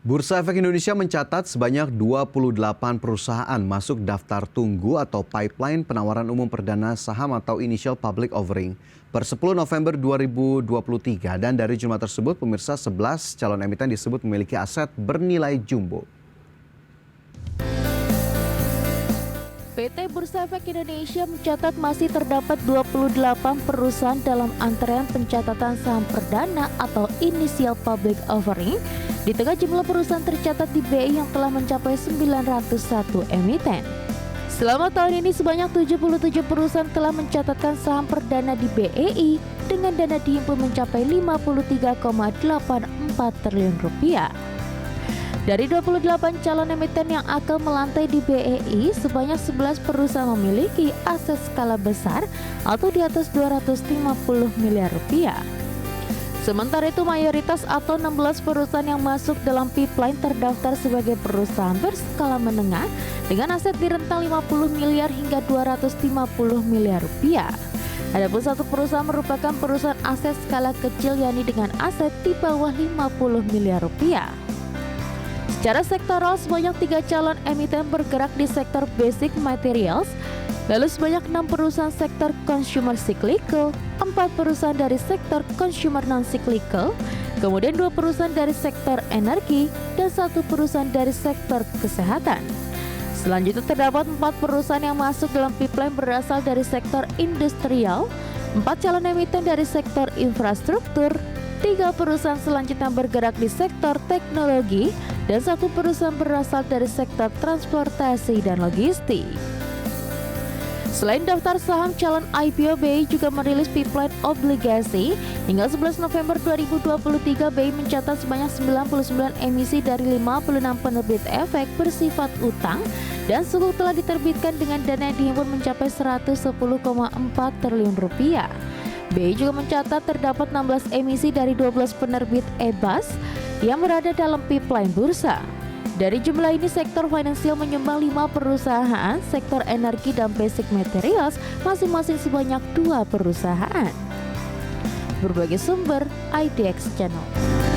Bursa Efek Indonesia mencatat sebanyak 28 perusahaan masuk daftar tunggu atau pipeline penawaran umum perdana saham atau initial public offering per 10 November 2023 dan dari jumlah tersebut pemirsa 11 calon emiten disebut memiliki aset bernilai jumbo. PT Bursa Efek Indonesia mencatat masih terdapat 28 perusahaan dalam antrean pencatatan saham perdana atau initial public offering di tengah jumlah perusahaan tercatat di BI yang telah mencapai 901 emiten. Selama tahun ini sebanyak 77 perusahaan telah mencatatkan saham perdana di BEI dengan dana dihimpun mencapai 53,84 triliun rupiah. Dari 28 calon emiten yang akan melantai di BEI, sebanyak 11 perusahaan memiliki aset skala besar atau di atas 250 miliar rupiah. Sementara itu mayoritas atau 16 perusahaan yang masuk dalam pipeline terdaftar sebagai perusahaan berskala menengah dengan aset di rentang 50 miliar hingga 250 miliar rupiah. Adapun satu perusahaan merupakan perusahaan aset skala kecil yakni dengan aset di bawah 50 miliar rupiah. Secara sektoral, sebanyak 3 calon emiten bergerak di sektor basic materials, lalu sebanyak 6 perusahaan sektor consumer cyclical, 4 perusahaan dari sektor consumer non-cyclical, kemudian 2 perusahaan dari sektor energi, dan 1 perusahaan dari sektor kesehatan. Selanjutnya terdapat 4 perusahaan yang masuk dalam pipeline berasal dari sektor industrial, 4 calon emiten dari sektor infrastruktur, 3 perusahaan selanjutnya bergerak di sektor teknologi, dan 1 perusahaan berasal dari sektor transportasi dan logistik. Selain daftar saham calon IPO, BEI juga merilis pipeline obligasi. Hingga 11 November 2023, BEI mencatat sebanyak 99 emisi dari 56 penerbit efek bersifat utang dan sukuk telah diterbitkan dengan dana yang dihimpun mencapai 110,4 triliun rupiah. BEI juga mencatat terdapat 16 emisi dari 12 penerbit EBAS yang berada dalam pipeline bursa. Dari jumlah ini, sektor finansial menyumbang 5 perusahaan, sektor energi dan basic materials masing-masing sebanyak 2 perusahaan. Berbagai sumber IDX Channel.